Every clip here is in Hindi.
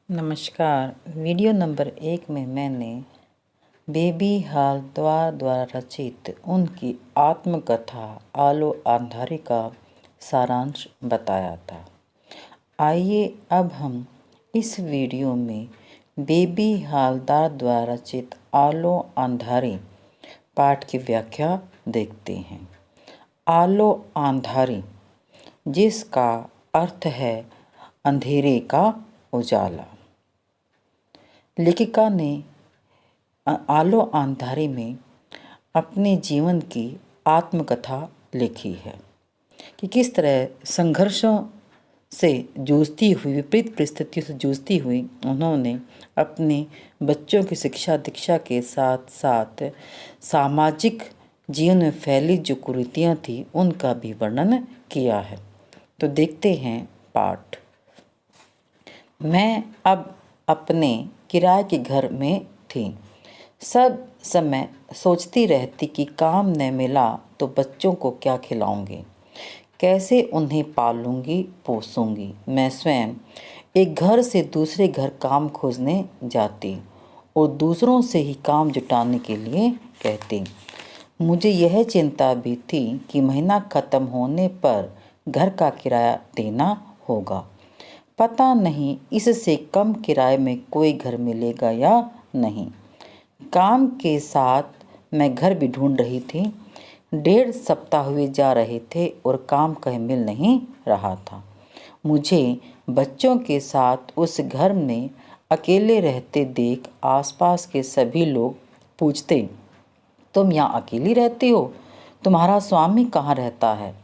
नमस्कार। वीडियो नंबर 1 में मैंने बेबी हाल्दार द्वारा रचित उनकी आत्मकथा आलो अंधारी का सारांश बताया था। आइए अब हम इस वीडियो में बेबी हाल्दार द्वारा रचित आलो अंधारी पाठ की व्याख्या देखते हैं। आलो अंधारी, जिसका अर्थ है अंधेरे का उजाला। लेखिका ने आलो अंधारी में अपने जीवन की आत्मकथा लिखी है कि किस तरह संघर्षों से जूझती हुई, विपरीत परिस्थितियों से जूझती हुई उन्होंने अपने बच्चों की शिक्षा दीक्षा के साथ साथ सामाजिक जीवन में फैली जो कुरीतियाँ थी उनका भी वर्णन किया है। तो देखते हैं पाठ। मैं अब अपने किराए के घर में थी। सब समय सोचती रहती कि काम न मिला तो बच्चों को क्या खिलाऊंगी, कैसे उन्हें पालूंगी पोसूंगी। मैं स्वयं एक घर से दूसरे घर काम खोजने जाती और दूसरों से ही काम जुटाने के लिए कहती। मुझे यह चिंता भी थी कि महीना ख़त्म होने पर घर का किराया देना होगा। पता नहीं इससे कम किराए में कोई घर मिलेगा या नहीं। काम के साथ मैं घर भी ढूंढ रही थी। 1.5 सप्ताह हुए जा रहे थे और काम कहीं मिल नहीं रहा था। मुझे बच्चों के साथ उस घर में अकेले रहते देख आसपास के सभी लोग पूछते, तुम यहाँ अकेली रहती हो? तुम्हारा स्वामी कहाँ रहता है?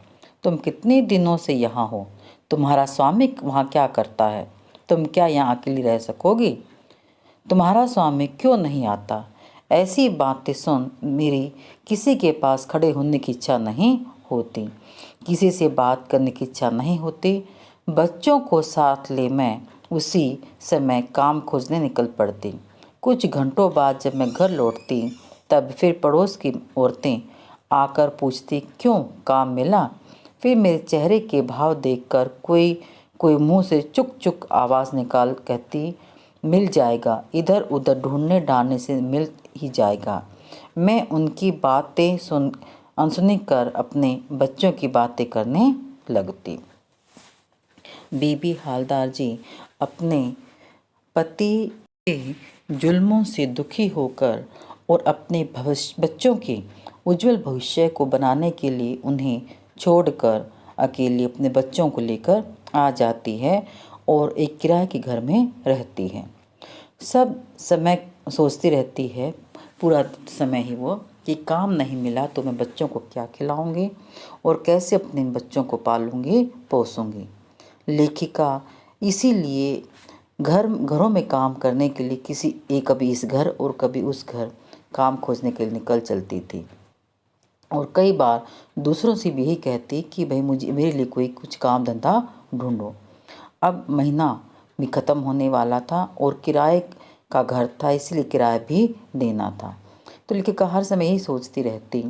तुम कितने दिनों से यहाँ हो? तुम्हारा स्वामी वहाँ क्या करता है? तुम क्या यहाँ अकेली रह सकोगी? तुम्हारा स्वामी क्यों नहीं आता? ऐसी बातें सुन मेरी किसी के पास खड़े होने की इच्छा नहीं होती, किसी से बात करने की इच्छा नहीं होती। बच्चों को साथ ले मैं उसी समय काम खोजने निकल पड़ती। कुछ घंटों बाद जब मैं घर लौटती तब फिर पड़ोस की औरतें आकर पूछती, क्यों, काम मिला? फिर मेरे चेहरे के भाव देखकर कोई कोई मुंह से चुक चुक आवाज़ निकाल कहती, मिल जाएगा, इधर उधर ढूंढने डालने से मिल ही जाएगा। मैं उनकी बातें अनसुनी कर अपने बच्चों की बातें करने लगती। बीबी हालदार जी अपने पति के जुल्मों से दुखी होकर और अपने बच्चों के उज्जवल भविष्य को बनाने के लिए उन्हें छोड़कर अकेली अपने बच्चों को लेकर आ जाती है और एक किराए के घर में रहती है। सब समय सोचती रहती है, पूरा समय ही वो, कि काम नहीं मिला तो मैं बच्चों को क्या खिलाऊंगी और कैसे अपने बच्चों को पालूंगी पोसूंगी। लेखिका इसीलिए घरों में काम करने के लिए कभी इस घर और कभी उस घर काम खोजने के लिए निकल चलती थी और कई बार दूसरों से भी यही कहती कि भाई मुझे मेरे लिए कोई कुछ काम धंधा ढूंढो। अब महीना भी ख़त्म होने वाला था और किराए का घर था, इसलिए किराया भी देना था। तो लेखिका हर समय यही सोचती रहती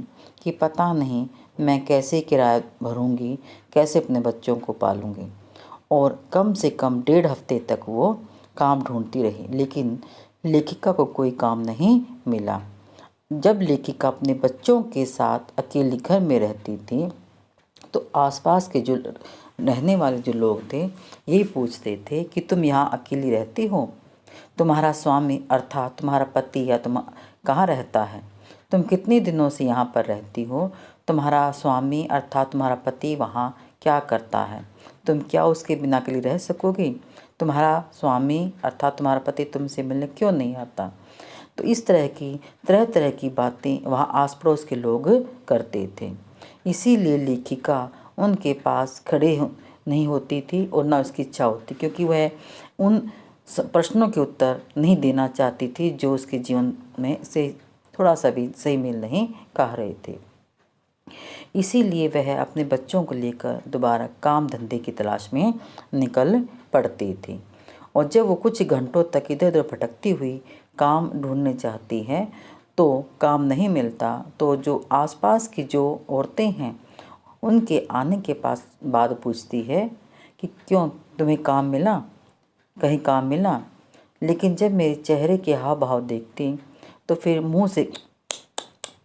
कि पता नहीं मैं कैसे किराया भरूंगी, कैसे अपने बच्चों को पालूंगी। और कम से कम 1.5 हफ्ते तक वो काम ढूंढती रही, लेकिन लेखिका को कोई काम नहीं मिला। जब लेखिका अपने बच्चों के साथ अकेली घर में रहती थी तो आसपास के जो रहने वाले जो लोग थे यही पूछते थे कि तुम यहाँ अकेली रहती हो? तुम्हारा स्वामी अर्थात तुम्हारा पति या तुम कहाँ रहता है? तुम कितने दिनों से यहाँ पर रहती हो? तुम्हारा स्वामी अर्थात तुम्हारा पति वहाँ क्या करता है? तुम क्या उसके बिना अकेली रह सकोगी? तुम्हारा स्वामी अर्थात तुम्हारा पति तुमसे मिलने क्यों नहीं आता? तो इस तरह तरह की बातें वहाँ आस पड़ोस के लोग करते थे। इसीलिए लेखिका उनके पास खड़े नहीं होती थी और ना उसकी इच्छा होती, क्योंकि वह उन प्रश्नों के उत्तर नहीं देना चाहती थी जो उसके जीवन में से थोड़ा सा भी सही मेल नहीं कह रहे थे। इसीलिए वह अपने बच्चों को लेकर दोबारा काम धंधे की तलाश में निकल पड़ती थी। और जब वो कुछ घंटों तक इधर उधर भटकती हुई काम ढूंढने चाहती है तो काम नहीं मिलता, तो जो आसपास की जो औरतें हैं उनके आने के बाद पूछती है कि क्यों, तुम्हें काम मिला? कहीं काम मिला? लेकिन जब मेरे चेहरे के हाव भाव देखती तो फिर मुंह से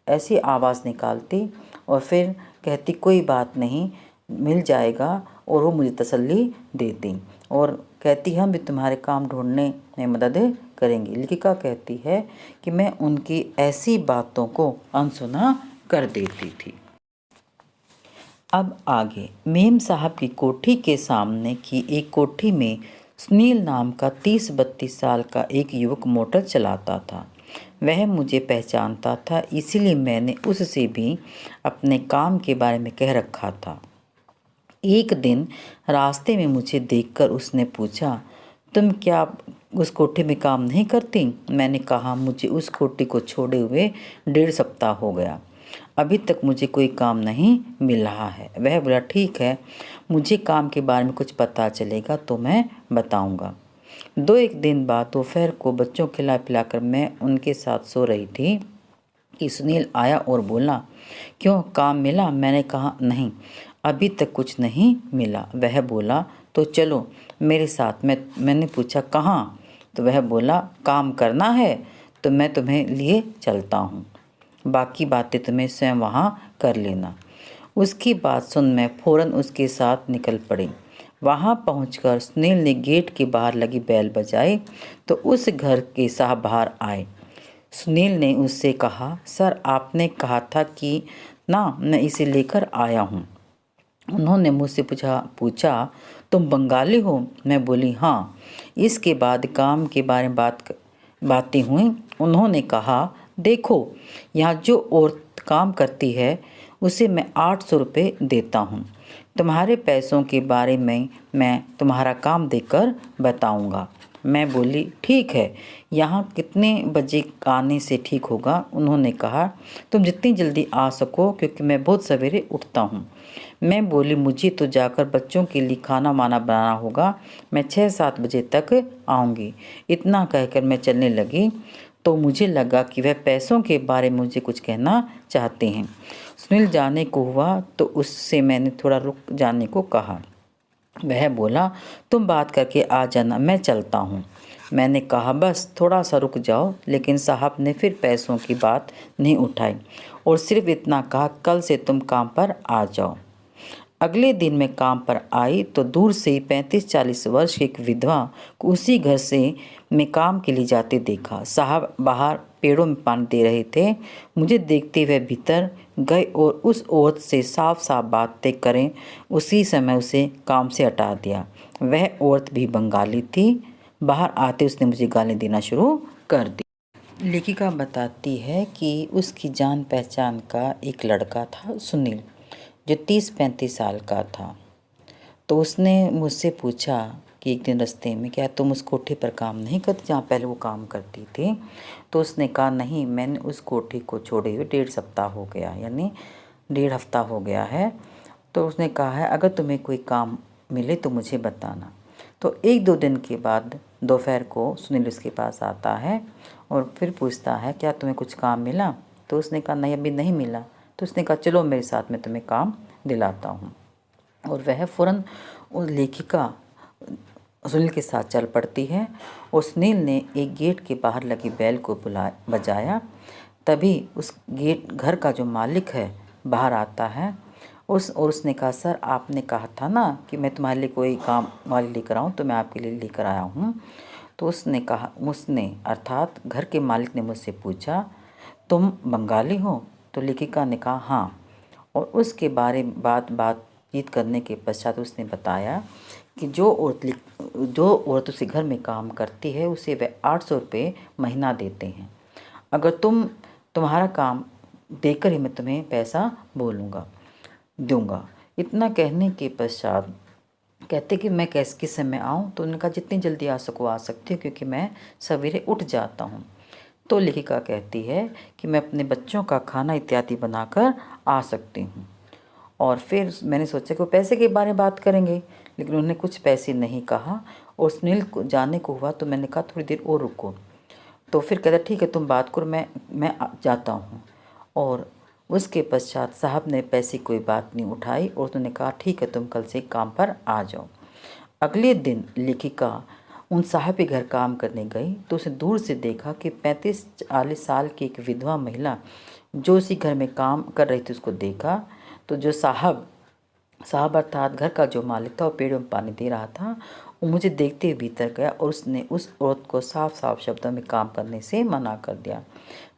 ऐसी आवाज़ निकालती और फिर कहती कोई बात नहीं, मिल जाएगा, और वो मुझे तसल्ली देती और कहती हम भी तुम्हारे काम ढूंढने में मदद करेंगी। लेखिका कहती है कि मैं उनकी ऐसी बातों को अनसुना कर देती थी। अब आगे, मेम साहब की कोठी के सामने की एक कोठी में सुनील नाम का 30-32 साल का एक युवक मोटर चलाता था। वह मुझे पहचानता था, इसीलिए मैंने उससे भी अपने काम के बारे में कह रखा था। एक दिन रास्ते में मुझे देखकर उसने पूछा, तुम क्या उस कोठी में काम नहीं करती? मैंने कहा, मुझे उस कोठी को छोड़े हुए 1.5 सप्ताह हो गया, अभी तक मुझे कोई काम नहीं मिल रहा है। वह बोला, ठीक है, मुझे काम के बारे में कुछ पता चलेगा तो मैं बताऊंगा। 2-1 दिन बाद दोपहर को बच्चों खिला पिलाकर मैं उनके साथ सो रही थी कि सुनील आया और बोला, क्यों, काम मिला? मैंने कहा, नहीं, अभी तक कुछ नहीं मिला। वह बोला, तो चलो मेरे साथ। मैंने पूछा, कहाँ? तो वह बोला, काम करना है तो मैं तुम्हें लिए चलता हूँ, बाकी बातें तुम्हें स्वयं वहाँ कर लेना। उसकी बात सुन मैं फ़ौरन उसके साथ निकल पड़ी। वहाँ पहुँचकर सुनील ने गेट के बाहर लगी बेल बजाई तो उस घर के साहब बाहर आए। सुनील ने उससे कहा, सर, आपने कहा था कि ना, मैं इसे लेकर आया हूँ। उन्होंने मुझसे पूछा तुम बंगाली हो? मैं बोली, हाँ। इसके बाद काम के बारे में बातें हुई। उन्होंने कहा, देखो, यहाँ जो औरत काम करती है उसे मैं 800 रुपये देता हूँ। तुम्हारे पैसों के बारे में मैं तुम्हारा काम देखकर बताऊँगा। मैं बोली, ठीक है, यहाँ कितने बजे आने से ठीक होगा? उन्होंने कहा, तुम जितनी जल्दी आ सको, क्योंकि मैं बहुत सवेरे उठता हूँ। मैं बोली, मुझे तो जाकर बच्चों के लिए खाना वाना बनाना होगा, मैं 6-7 बजे तक आऊँगी। इतना कहकर मैं चलने लगी तो मुझे लगा कि वह पैसों के बारे में मुझे कुछ कहना चाहते हैं। सुनील जाने को हुआ तो उससे मैंने थोड़ा रुक जाने को कहा। वह बोला, तुम बात करके आ जाना, मैं चलता हूँ। मैंने कहा, बस थोड़ा सा रुक जाओ। लेकिन साहब ने फिर पैसों की बात नहीं उठाई और सिर्फ इतना कहा, कल से तुम काम पर आ जाओ। अगले दिन मैं काम पर आई तो दूर से ही 35-40 वर्ष की एक विधवा को उसी घर से मैं काम के लिए जाते देखा। साहब बाहर पेड़ों में पानी दे रहे थे। मुझे देखते हुए भीतर गए और उस औरत से साफ साफ बातें करें उसी समय उसे काम से हटा दिया। वह औरत भी बंगाली थी। बाहर आते उसने मुझे गाली देना शुरू कर दी। लेखिका बताती है कि उसकी जान पहचान का एक लड़का था, सुनील, जो 30-35 साल का था। तो उसने मुझसे पूछा कि एक दिन रास्ते में, क्या तुम उस कोठी पर काम नहीं करती जहाँ पहले वो काम करती थी? तो उसने कहा, नहीं, मैंने उस कोठी को छोड़े हुए 1.5 सप्ताह हो गया, यानी 1.5 हफ्ता हो गया है। तो उसने कहा है, अगर तुम्हें कोई काम मिले तो मुझे बताना। तो 1-2 दिन के बाद दोपहर को सुनील उसके पास आता है और फिर पूछता है, क्या तुम्हें कुछ काम मिला? तो उसने कहा, नहीं, अभी नहीं मिला। तो उसने कहा, चलो मेरे साथ, मैं तुम्हें काम दिलाता हूँ। और वह फ़ौरन उस लेखिका सुनील के साथ चल पड़ती है और सुनील ने एक गेट के बाहर लगी बेल को बजाया। तभी उस घर का जो मालिक है बाहर आता है। उसने कहा, सर, आपने कहा था ना कि मैं तुम्हारे लिए कोई काम वाली लेकर आऊँ, तो मैं आपके लिए लेकर आया हूँ। तो उसने अर्थात घर के मालिक ने मुझसे पूछा, तुम बंगाली हो? तो लेखिका ने कहा, हाँ। और उसके बारे में बातचीत करने के पश्चात उसने बताया कि जो औरत उसी घर में काम करती है उसे वे 800 रुपये महीना देते हैं। अगर तुम्हारा काम देकर ही मैं तुम्हें पैसा दूंगा। इतना कहने के पश्चात कहते कि मैं किस समय आऊँ? तो उन्होंने कहा, जितनी जल्दी आ सको आ सकती हूँ, क्योंकि मैं सवेरे उठ जाता हूँ। तो लेखिका कहती है कि मैं अपने बच्चों का खाना इत्यादि बनाकर आ सकती हूँ। और फिर मैंने सोचा कि वो पैसे के बारे में बात करेंगे, लेकिन उन्होंने कुछ पैसे नहीं कहा। और सुनील को जाने को हुआ तो मैंने कहा, थोड़ी देर और रुको। तो फिर कहता, ठीक है, तुम बात करो, मैं जाता हूँ। और उसके पश्चात साहब ने पैसे कोई बात नहीं उठाई और उन्होंने कहा, ठीक है, तुम कल से काम पर आ जाओ। अगले दिन लेखिका उन साहब के घर काम करने गई तो उसे दूर से देखा कि 35-40 साल की एक विधवा महिला जो उसी घर में काम कर रही थी उसको देखा। तो जो साहब साहब अर्थात घर का जो मालिक था वो पेड़ों में पानी दे रहा था। वो मुझे देखते हुए भीतर गया और उसने उस औरत को साफ साफ शब्दों में काम करने से मना कर दिया।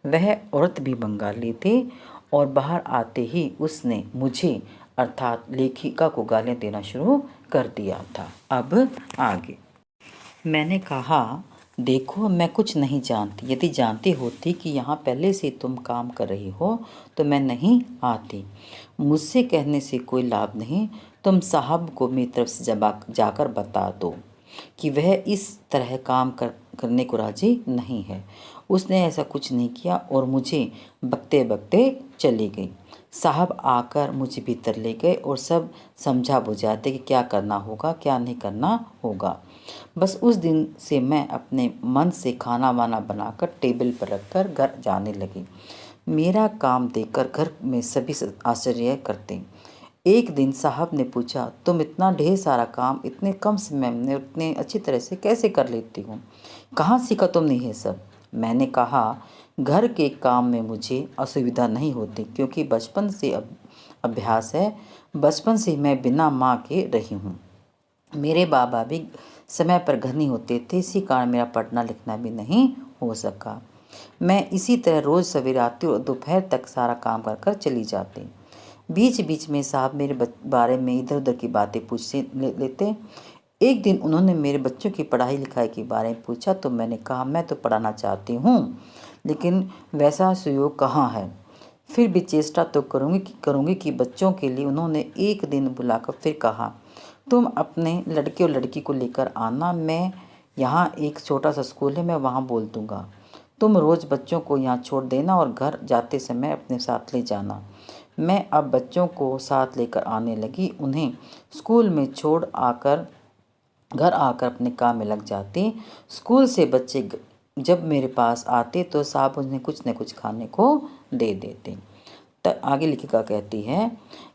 वह औरत भी बंगाली थी और बाहर आते ही उसने मुझे अर्थात लेखिका को गालियाँ देना शुरू कर दिया था। अब आगे मैंने कहा, देखो मैं कुछ नहीं जानती, यदि जानती होती कि यहाँ पहले से तुम काम कर रही हो तो मैं नहीं आती। मुझसे कहने से कोई लाभ नहीं, तुम साहब को मेरी तरफ से जाकर बता दो कि वह इस तरह काम करने को राजी नहीं है। उसने ऐसा कुछ नहीं किया और मुझे बकते बकते चली गई। साहब आकर मुझे भीतर ले गए और सब समझा बुझाते कि क्या करना होगा क्या नहीं करना होगा। बस उस दिन से मैं अपने मन से खाना वाना बनाकर टेबल पर रखकर घर जाने लगी। मेरा काम देखकर घर में सभी आश्चर्य करते। एक दिन साहब ने पूछा, तुम इतना ढेर सारा काम इतने कम समय में उतने अच्छी तरह से कैसे कर लेती हो? कहाँ सीखा तुमने ये सब? मैंने कहा, घर के काम में मुझे असुविधा नहीं होती क्योंकि बचपन से अभ्यास है। बचपन से मैं बिना माँ के रही हूँ। मेरे बाबा भी समय पर घर नहीं होते थे, इसी कारण मेरा पढ़ना लिखना भी नहीं हो सका। मैं इसी तरह रोज़ सवेरे आती और दोपहर तक सारा काम कर कर चली जाती। बीच बीच में साहब मेरे बारे में इधर उधर की बातें पूछ लेते। एक दिन उन्होंने मेरे बच्चों की पढ़ाई लिखाई के बारे में पूछा तो मैंने कहा, मैं तो पढ़ाना चाहती हूँ लेकिन वैसा सुयोग कहाँ है। फिर भी चेष्टा तो करूँगी कि बच्चों के लिए उन्होंने एक दिन बुलाकर फिर कहा, तुम अपने लड़के और लड़की को लेकर आना, मैं यहाँ एक छोटा सा स्कूल है मैं वहाँ बोल दूँगा। तुम रोज़ बच्चों को यहाँ छोड़ देना और घर जाते समय अपने साथ ले जाना। मैं अब बच्चों को साथ लेकर आने लगी। उन्हें स्कूल में छोड़ आकर घर आकर अपने काम में लग जाती। स्कूल से बच्चे जब मेरे पास आते तो साहब उन्हें कुछ न कुछ खाने को दे देते। तब आगे लेखिका कहती है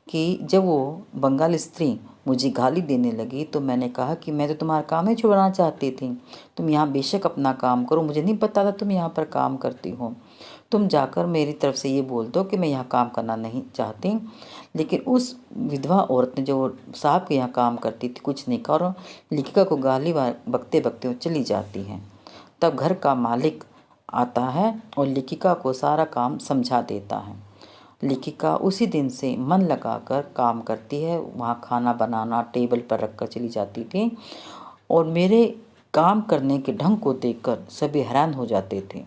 कि जब वो बंगाली स्त्री मुझे गाली देने लगी तो मैंने कहा कि मैं तो तुम्हारा काम ही छुड़वाना चाहती थी। तुम यहाँ बेशक अपना काम करो, मुझे नहीं पता था तुम यहाँ पर काम करती हो। तुम जाकर मेरी तरफ से ये बोल दो कि मैं यहाँ काम करना नहीं चाहती। लेकिन उस विधवा औरत ने जो साहब के यहाँ काम करती थी कुछ नहीं कहा और लेखिका को गाली बकते बकते वो चली जाती है। तब घर का मालिक आता है और लेखिका को सारा काम समझा देता है। लेखिका उसी दिन से मन लगाकर काम करती है। वहाँ खाना बनाना टेबल पर रखकर चली जाती थी और मेरे काम करने के ढंग को देखकर सभी हैरान हो जाते थे।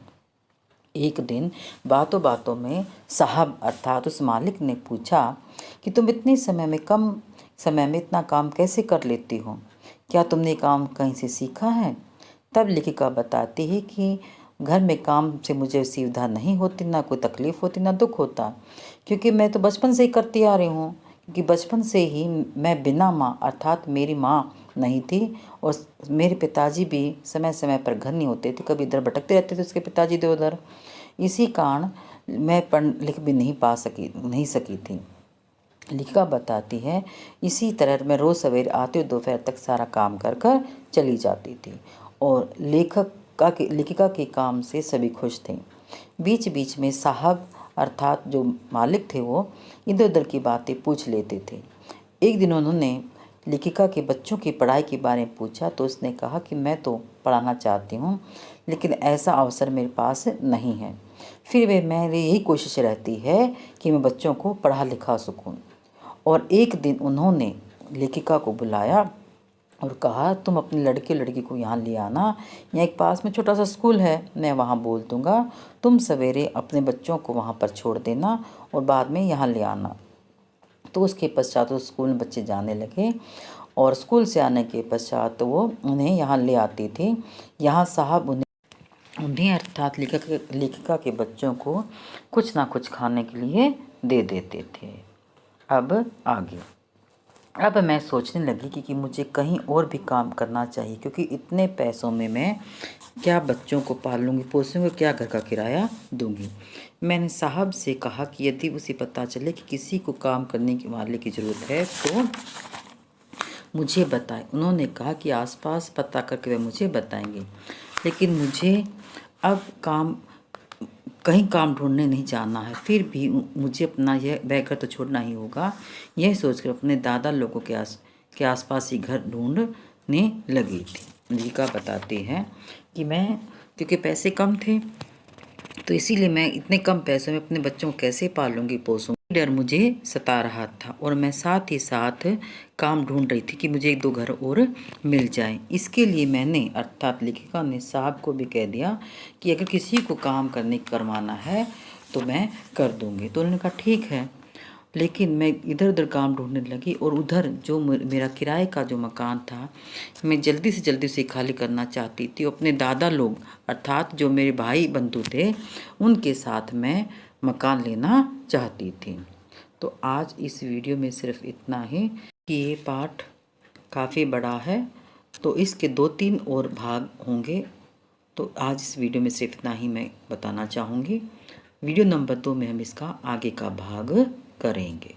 एक दिन बातों बातों में साहब अर्थात उस मालिक ने पूछा कि तुम इतने कम समय में इतना काम कैसे कर लेती हो? क्या तुमने काम कहीं से सीखा है? तब लेखिका बताती है कि घर में काम से मुझे सुविधा नहीं होती, ना कोई तकलीफ़ होती, ना दुख होता, क्योंकि मैं तो बचपन से ही करती आ रही हूँ। क्योंकि बचपन से ही मैं बिना माँ अर्थात मेरी माँ नहीं थी और मेरे पिताजी भी समय समय पर घर नहीं होते थे, कभी इधर भटकते रहते थे उसके पिताजी इधर उधर। इसी कारण मैं पढ़ लिख भी नहीं सकी थी। लेखिका बताती है, इसी तरह मैं रोज़ सवेरे आती और दोपहर तक सारा काम कर कर चली जाती थी और लेखिका के काम से सभी खुश थे। बीच बीच में साहब अर्थात जो मालिक थे वो इधर उधर की बातें पूछ लेते थे। एक दिन उन्होंने लेखिका के बच्चों की पढ़ाई के बारे में पूछा तो उसने कहा कि मैं तो पढ़ाना चाहती हूँ लेकिन ऐसा अवसर मेरे पास नहीं है। फिर वे मेरी यही कोशिश रहती है कि मैं बच्चों को पढ़ा लिखा सकूँ। और एक दिन उन्होंने लेखिका को बुलाया और कहा, तुम अपने लड़के लड़की को यहाँ ले आना, यहाँ एक पास में छोटा सा स्कूल है मैं वहाँ बोल दूँगा। तुम सवेरे अपने बच्चों को वहाँ पर छोड़ देना और बाद में यहाँ ले आना। तो उसके पश्चात उस स्कूल में बच्चे जाने लगे और स्कूल से आने के पश्चात वो उन्हें यहाँ ले आती थी। यहाँ साहब उन्हें अर्थात लेखिका के बच्चों को कुछ ना कुछ खाने के लिए दे देते थे। अब आगे अब मैं सोचने लगी कि मुझे कहीं और भी काम करना चाहिए क्योंकि इतने पैसों में मैं क्या बच्चों को पाल लूँगी पोसूँगी, क्या घर का किराया दूँगी। मैंने साहब से कहा कि यदि उसे पता चले कि किसी को काम करने वाले की ज़रूरत है मुझे बताएं। उन्होंने कहा कि आसपास पता करके वे मुझे बताएंगे, लेकिन मुझे अब कहीं काम ढूंढने नहीं जाना है। फिर भी मुझे अपना यह घर तो छोड़ना ही होगा। यह सोचकर अपने दादा लोगों के आसपास ही घर ढूंढने लगी थी। जीका बताती है कि मैं, क्योंकि पैसे कम थे, तो इसीलिए मैं इतने कम पैसों में अपने बच्चों को कैसे पालूंगी पोसूंगी, डर मुझे सता रहा था। और मैं साथ ही साथ काम ढूंढ रही थी कि मुझे 1-2 घर और मिल जाए। इसके लिए मैंने, अर्थात लेखिका ने, साहब को भी कह दिया कि अगर किसी को काम करवाना है तो मैं कर दूंगी। तो उन्होंने कहा ठीक है। लेकिन मैं इधर उधर काम ढूंढने लगी, और उधर जो मेरा किराए का जो मकान था, मैं जल्दी से जल्दी उसे खाली करना चाहती थी। अपने दादा लोग, अर्थात जो मेरे भाई बंधु थे, उनके साथ मैं मकान लेना चाहती थी। तो आज इस वीडियो में सिर्फ इतना ही कि ये पाठ काफ़ी बड़ा है, तो इसके 2-3 और भाग होंगे। तो आज इस वीडियो में सिर्फ इतना ही मैं बताना चाहूँगी। वीडियो नंबर 2 में हम इसका आगे का भाग करेंगे।